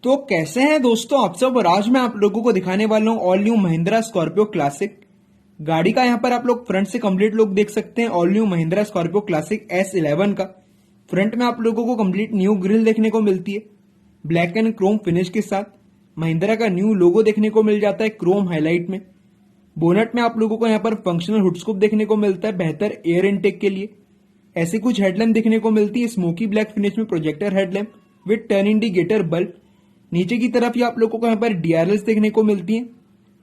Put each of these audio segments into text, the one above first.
तो कैसे हैं दोस्तों आप सब। और आज मैं आप लोगों को दिखाने वाला हूँ all new Mahindra Scorpio classic. गाड़ी का यहाँ पर आप लोग फ्रंट से कंप्लीट लुक देख सकते हैं। All new Mahindra Scorpio classic S11 का फ्रंट में आप लोगों को कंप्लीट न्यू ग्रिल देखने को मिलती है, ब्लैक एंड क्रोम फिनिश के साथ। महिंद्रा का न्यू लोगो देखने को मिल जाता है क्रोम हाईलाइट में। बोनट में आप लोगों को यहाँ पर फंक्शनल हुडस्कूप देखने को मिलता है बेहतर एयर इनटेक के लिए। ऐसे कुछ हेडलैम्प देखने को मिलती है स्मोकी ब्लैक फिनिश में, projector headlamp with turn indicator bulb. नीचे की तरफ ही आप लोगों को यहाँ पर DRLs देखने को मिलती हैं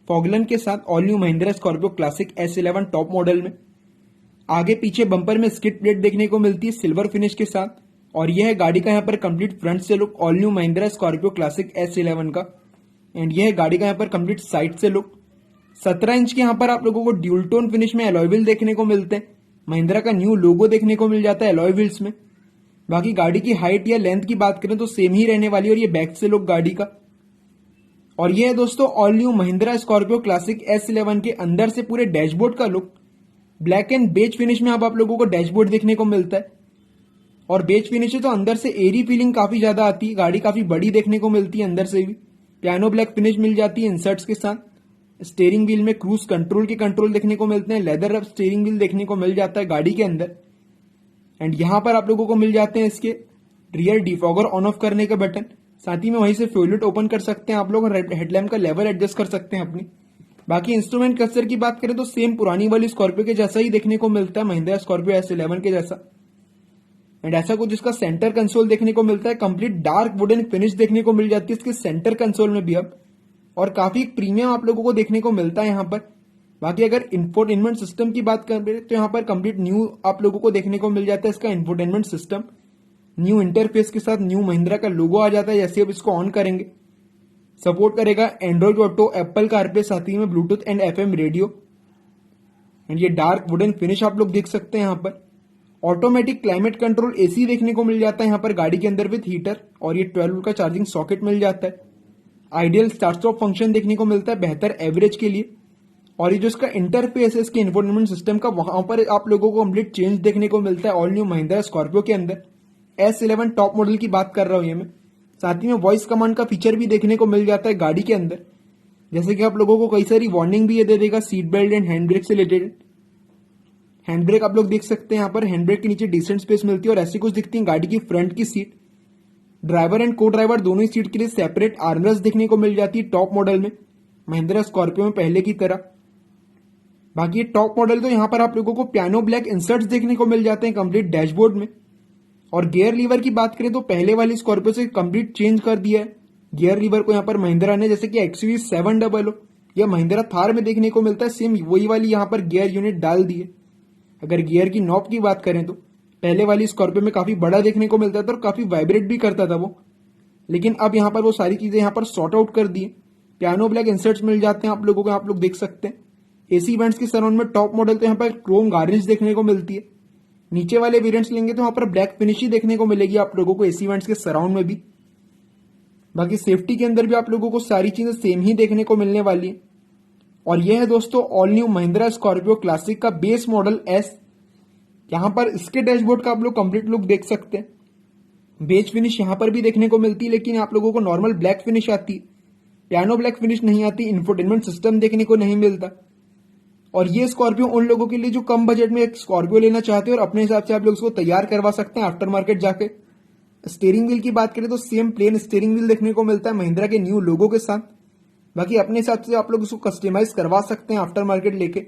फॉगलन के साथ all new Mahindra Scorpio classic S11 top model में। आगे पीछे बम्पर में स्किड प्लेट देखने को मिलती है सिल्वर फिनिश के साथ। और यह है गाड़ी का यहाँ पर कंप्लीट फ्रंट से look all new Mahindra Scorpio classic S11 का। एंड यह है गाड़ी का यहाँ पर कंप्लीट साइड से लुक। 17 इंच के यहाँ पर आप लोगों को ड्यूल टोन फिनिश में अलॉय व्हील देखने को मिलते हैं। महिंद्रा का न्यू लोगो देखने को मिल जाता है अलॉय व्हील्स में। बाकी गाड़ी की हाइट या लेंथ की बात करें तो सेम ही रहने वाली है। और ये बैक से लुक गाड़ी का। और ये है दोस्तों all new Mahindra Scorpio classic S11 के अंदर से पूरे डैशबोर्ड का look. Black and beige finish में अब आप लोगों को डैशबोर्ड देखने को मिलता है। और बेज फिनिश है तो अंदर से एरी फीलिंग काफी ज्यादा आती है। गाड़ी काफी बड़ी देखने को मिलती है अंदर से भी। पियानो ब्लैक फिनिश मिल जाती है इंसर्ट्स के साथ। स्टीयरिंग व्हील में क्रूज कंट्रोल के कंट्रोल देखने को मिलते हैं। लेदर रफ स्टीयरिंग व्हील देखने को मिल जाता है गाड़ी के अंदर। एंड यहां पर आप लोगों को मिल जाते हैं इसके रियर डिफॉगर ऑन ऑफ करने का बटन। साथ ही में वहीं से फ्यूल ओपन कर सकते हैं आप लोग और हेडलैम्प का लेवल एडजस्ट कर सकते हैं अपनी। बाकी इंस्ट्रूमेंट क्लस्टर की बात करें तो सेम पुरानी वाली स्कॉर्पियो के जैसा ही देखने को मिलता है, महिंद्रा स्कॉर्पियो S11 के जैसा। एंड ऐसा कुछ इसका सेंटर कंसोल देखने को मिलता है। कंप्लीट डार्क वुडन फिनिश देखने को मिल जाती है इसके सेंटर कंसोल में भी अब। और काफी प्रीमियम आप लोगों को देखने को मिलता है यहाँ पर। बाकी अगर इंफोटेनमेंट सिस्टम की बात करें तो यहाँ पर कंप्लीट न्यू आप लोगों को देखने को मिल जाता है इसका इंफोटेनमेंट सिस्टम। न्यू इंटरफेस के साथ न्यू महिंद्रा का लोगो आ जाता है जैसे अब इसको ऑन करेंगे। सपोर्ट करेगा एंड्रॉइड ऑटो, एप्पल कारप्ले, साथ ही में Bluetooth and FM radio. And ये डार्क वुडन फिनिश आप लोग देख सकते हैं यहाँ पर। ऑटोमेटिक क्लाइमेट कंट्रोल AC देखने को मिल जाता है यहाँ पर गाड़ी के अंदर विद हीटर। और ये 12 वोल्ट का चार्जिंग सॉकेट मिल जाता है। आइडियल स्टार्ट स्टॉप फंक्शन देखने को मिलता है बेहतर एवरेज के लिए। और ये जो इसका इंटरफेस है इसके इंफोटेनमेंट सिस्टम का, वहां पर आप लोगों को कंप्लीट चेंज देखने को मिलता है ऑल न्यू महिंद्रा स्कॉर्पियो के अंदर। S11 टॉप मॉडल की बात कर रहा हूं ये मैं। साथ ही में वॉइस कमांड का फीचर भी देखने को मिल जाता है गाड़ी के अंदर। जैसे कि आप लोगों को कई सारी वार्निंग भी ये दे देगा seat belt and hand brake से रिलेटेड। हैंड ब्रेक आप लोग देख सकते हैं यहाँ पर। हैंड ब्रेक के नीचे डिसेंट स्पेस मिलती है और ऐसी कुछ दिखती है गाड़ी की फ्रंट की सीट। ड्राइवर एंड को ड्राइवर दोनों ही सीट के लिए सेपरेट आर्मरेस्ट देखने को मिल जाती है टॉप मॉडल में, महिंद्रा स्कॉर्पियो में पहले की तरह। बाकी ये टॉप मॉडल तो यहाँ पर आप लोगों को पियानो ब्लैक इंसर्ट्स देखने को मिल जाते हैं कंप्लीट डैशबोर्ड में। और गियर लीवर की बात करें तो पहले वाली स्कॉर्पियो से कंप्लीट चेंज कर दिया है गियर लीवर को यहाँ पर महिंद्रा ने। जैसे कि XUV 700 या महिंद्रा थार में देखने को मिलता है सेम वही वाली यहाँ पर गियर यूनिट डाल दी है। अगर गियर की नॉब की बात करें तो पहले वाली स्कॉर्पियो में काफी बड़ा देखने को मिलता था और काफी वाइब्रेट भी करता था वो। लेकिन अब यहाँ पर वो सारी चीजें यहाँ पर सॉर्ट आउट कर दी है। पियानो ब्लैक इंसर्ट्स मिल जाते हैं आप लोगों को, आप लोग देख सकते हैं। AC वेंट्स के सराउंड में टॉप मॉडल तो यहाँ पर क्रोम गार्निश देखने को मिलती है। नीचे वाले वेरिएंट्स लेंगे तो वहां पर ब्लैक फिनिश ही देखने को मिलेगी आप लोगों को AC वेंट्स के सराउंड में भी। बाकी सेफ्टी के अंदर भी आप लोगों को सारी चीजें सेम ही देखने को मिलने वाली है। और यह है दोस्तों all new Mahindra Scorpio classic का बेस मॉडल S। यहाँ पर इसके डैशबोर्ड का आप लोग कंप्लीट लुक देख सकते हैं। बेज फिनिश यहाँ पर भी देखने को मिलती है, लेकिन आप लोगों को नॉर्मल ब्लैक फिनिश आती है, पियानो ब्लैक फिनिश नहीं आती। इंफोटेनमेंट सिस्टम देखने को नहीं मिलता। और ये स्कॉर्पियो उन लोगों के लिए जो कम बजट में एक स्कॉर्पियो लेना चाहते हैं और अपने हिसाब से आप लोग उसको तैयार करवा सकते हैं आफ्टर मार्केट जाके। स्टीयरिंग व्हील की बात करें तो सेम प्लेन स्टीयरिंग व्हील देखने को मिलता है महिंद्रा के न्यू लोगो के साथ। बाकी अपने हिसाब से आप लोग उसको कस्टमाइज करवा सकते हैं आफ्टर मार्केट लेके।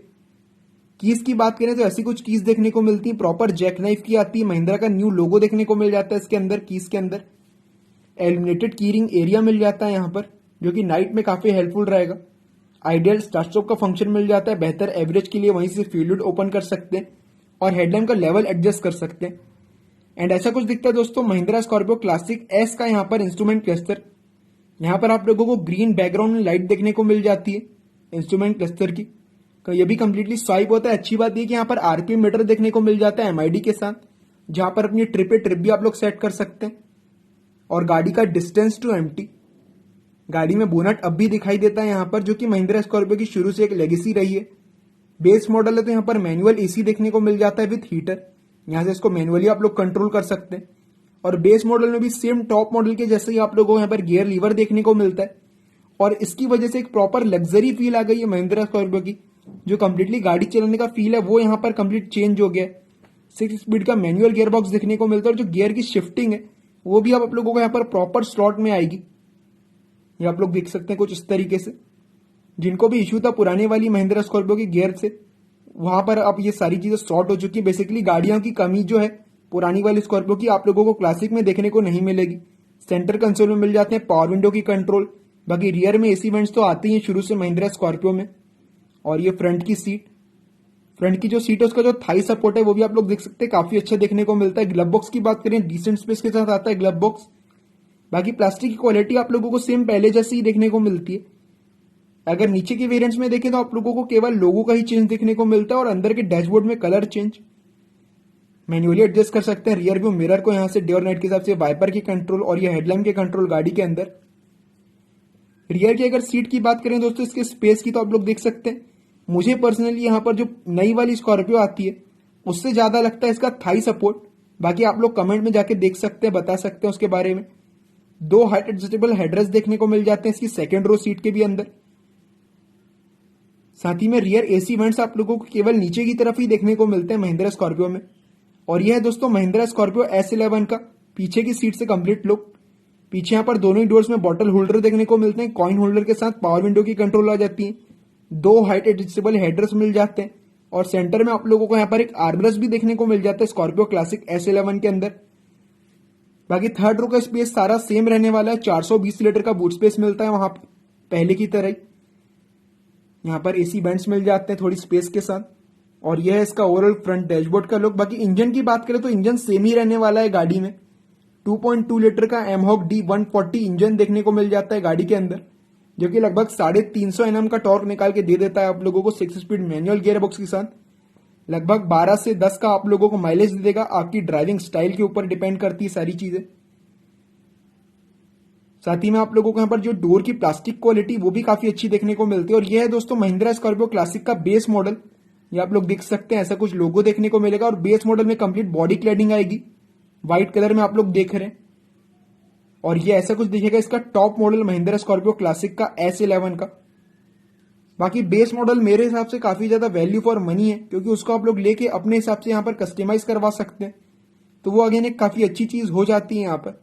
कीज की बात करें तो ऐसी कुछ कीज देखने को मिलती है, प्रॉपर जैक नाइफ की आती है। महिंद्रा का न्यू लोगो देखने को मिल जाता है इसके अंदर कीज के अंदर। एलिमिनेटेड कीरिंग एरिया मिल जाता है यहाँ पर, जो कि नाइट में काफी हेल्पफुल रहेगा। आइडियल स्टार्ट स्टॉप का फंक्शन मिल जाता है बेहतर एवरेज के लिए, वहीं से फ्यूल ओपन कर सकते हैं और हेडलैम्प का लेवल एडजस्ट कर सकते हैं। एंड ऐसा कुछ दिखता है दोस्तों महिंद्रा स्कॉर्पियो क्लासिक S का यहाँ पर इंस्ट्रूमेंट क्लस्टर। यहाँ पर आप लोगों को ग्रीन बैकग्राउंड में लाइट देखने को मिल जाती है इंस्ट्रूमेंट क्लस्टर की। ये भी कंप्लीटली स्वाइप होता है। अच्छी बात यह कि यहाँ पर RPM मीटर देखने को मिल जाता है MID के साथ, जहां पर अपनी ट्रिप भी आप लोग सेट कर सकते हैं। और गाड़ी का डिस्टेंस टू एम्प्टी, गाड़ी में बोनट अब भी दिखाई देता है यहाँ पर, जो कि महिंद्रा स्कॉर्पियो की शुरू से एक लेगेसी रही है। बेस मॉडल है तो यहाँ पर मैनुअल AC देखने को मिल जाता है विथ हीटर। यहाँ से इसको मैनुअली आप लोग कंट्रोल कर सकते हैं। और बेस मॉडल में भी सेम टॉप मॉडल के जैसे ही आप लोगों को यहाँ पर गियर लीवर देखने को मिलता है और इसकी वजह से एक प्रॉपर लग्जरी फील आ गई है महिंद्रा स्कॉर्पियो की। जो कंप्लीटली गाड़ी चलाने का फील है वो यहाँ पर कंप्लीट चेंज हो गया है। 6 स्पीड का मैनुअल गियर बॉक्स देखने को मिलता है और जो गियर की शिफ्टिंग है वो भी आप लोगों को यहाँ पर प्रॉपर स्लॉट में आएगी। ये आप लोग देख सकते हैं कुछ इस तरीके से। जिनको भी इश्यू था पुराने वाली महिंद्रा स्कॉर्पियो की गियर से, वहां पर अब ये सारी चीजें सॉर्ट हो चुकी है। बेसिकली गाड़ियों की कमी जो है पुरानी वाली स्कॉर्पियो की आप लोगों को क्लासिक में देखने को नहीं मिलेगी। सेंटर कंसोल में मिल जाते हैं पावर विंडो की कंट्रोल, बाकी रियर में एसी वेंट्स तो आते ही हैं शुरू से महिंद्रा स्कॉर्पियो में। और ये फ्रंट की जो सीट है उसका जो थाई सपोर्ट है वो भी आप लोग देख सकते हैं काफी अच्छा देखने को मिलता है। ग्लव बॉक्स की बात करें डिसेंट स्पेस के साथ आता है ग्लव बॉक्स। बाकी प्लास्टिक की क्वालिटी आप लोगों को सेम पहले जैसे ही देखने को मिलती है। अगर नीचे के वेरिएंट्स में देखें तो आप लोगों को केवल लोगो का ही चेंज देखने को मिलता है और अंदर के डैशबोर्ड में कलर चेंज मैन्युअली एडजस्ट कर सकते हैं। रियर व्यू मिरर को यहां से डे और नाइट के हिसाब से, वाइपर की कंट्रोल और ये हेडलैम्प के कंट्रोल गाड़ी के अंदर। रियर की अगर सीट की बात करें दोस्तों इसके स्पेस की तो आप लोग देख सकते हैं मुझे पर्सनली यहाँ पर जो नई वाली स्कॉर्पियो आती है उससे ज्यादा लगता है इसका थाई सपोर्ट। बाकी आप लोग कमेंट में जाके देख सकते हैं, बता सकते हैं उसके बारे में। 2 हाइट एडजस्टेबल हेडरेस्ट देखने को मिल जाते हैं इसकी सेकेंड रो सीट के भी अंदर। साथ ही में रियर एसी वेंट्स आप लोगों को केवल नीचे की तरफ ही देखने को मिलते हैं महिंद्रा स्कॉर्पियो में। और यह है दोस्तों महिंद्रा स्कॉर्पियो S11 का पीछे की सीट से कंप्लीट लुक। पीछे यहाँ पर दोनों ही डोर्स में बॉटल होल्डर देखने को मिलते हैं। कॉइन होल्डर के साथ पावर विंडो की कंट्रोल आ जाती है। 2 हाइट एडजस्टेबल हेडरेस्ट मिल जाते हैं और सेंटर में आप लोगों को यहाँ पर एक आर्मरेस्ट भी देखने को मिल जाता है स्कॉर्पियो क्लासिक S11 के अंदर। बाकी थर्ड रो का स्पेस सारा सेम रहने वाला है। 420 लीटर का बूट स्पेस मिलता है वहां पहले की तरह ही। यहाँ पर एसी वेंट्स मिल जाते हैं थोड़ी स्पेस के साथ। और यह है इसका ओवरऑल फ्रंट डैशबोर्ड का लुक। बाकी इंजन की बात करें तो इंजन सेम ही रहने वाला है गाड़ी में। 2.2 लीटर का एमहॉक D140 इंजन देखने को मिल जाता है गाड़ी के अंदर, जो कि लगभग 350 Nm का टॉर्क निकाल के दे देता है आप लोगों को 6 स्पीड मैनुअल गियर बॉक्स के साथ। लगभग 12 से 10 का आप लोगों को माइलेज दे देगा। आपकी ड्राइविंग स्टाइल के ऊपर डिपेंड करती है सारी चीजें। साथ ही में आप लोगों को यहाँ पर जो डोर की प्लास्टिक क्वालिटी वो भी काफी अच्छी देखने को मिलती है। और यह है दोस्तों महिंद्रा स्कॉर्पियो क्लासिक का बेस मॉडल। ये आप लोग देख सकते हैं ऐसा कुछ लोगो देखने को मिलेगा और बेस मॉडल में कंप्लीट बॉडी क्लैडिंग आएगी व्हाइट कलर में आप लोग देख रहे हैं। और ये ऐसा कुछ दिखेगा इसका top model Mahindra Scorpio classic का S11 का। बाकी बेस मॉडल मेरे हिसाब से काफी ज्यादा वैल्यू फॉर मनी है, क्योंकि उसको आप लोग लेके अपने हिसाब से यहाँ पर कस्टमाइज करवा सकते हैं, तो वो अगेन एक काफी अच्छी चीज हो जाती है यहाँ पर।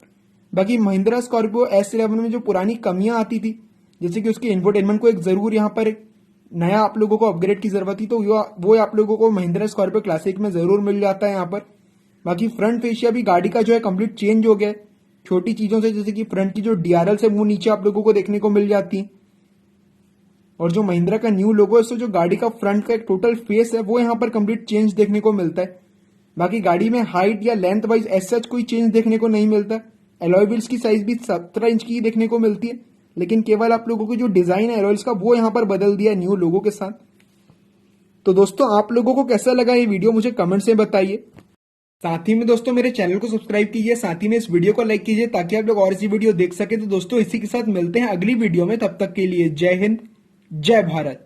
बाकी महिंद्रा स्कॉर्पियो S11 में जो पुरानी कमियां आती थी, जैसे कि उसके इंफोटेनमेंट को एक जरूर यहाँ पर एक नया आप लोगों को अपग्रेड की जरूरत थी, तो वो आप लोगों को महिंद्रा स्कॉर्पियो क्लासिक में जरूर मिल जाता है यहाँ पर। बाकी फ्रंट फेशिया भी गाड़ी का जो है कंप्लीट चेंज हो गया है छोटी चीजों से, जैसे कि फ्रंट की जो DRL से वो नीचे आप लोगों को देखने को मिल जाती है। और जो महिंद्रा का न्यू लोगो है उससे जो गाड़ी का फ्रंट का एक टोटल फेस है वो यहाँ पर कंप्लीट चेंज देखने को मिलता है। बाकी गाड़ी में हाइट या लेंथ वाइज एज सच कोई चेंज देखने को नहीं मिलता। एलॉय व्हील्स की साइज भी 17 इंच की देखने को मिलती है, लेकिन केवल आप लोगों को जो डिजाइन है एलॉयल्स का वो यहाँ पर बदल दिया न्यू लोगो के साथ। तो दोस्तों आप लोगों को कैसा लगा ये वीडियो मुझे कमेंट से बताइए। साथ ही में दोस्तों मेरे चैनल को सब्सक्राइब कीजिए, साथ ही में इस वीडियो को लाइक कीजिए ताकि आप लोग और ऐसी वीडियो देख सके। तो दोस्तों इसी के साथ मिलते हैं अगली वीडियो में, तब तक के लिए जय हिंद जय भारत।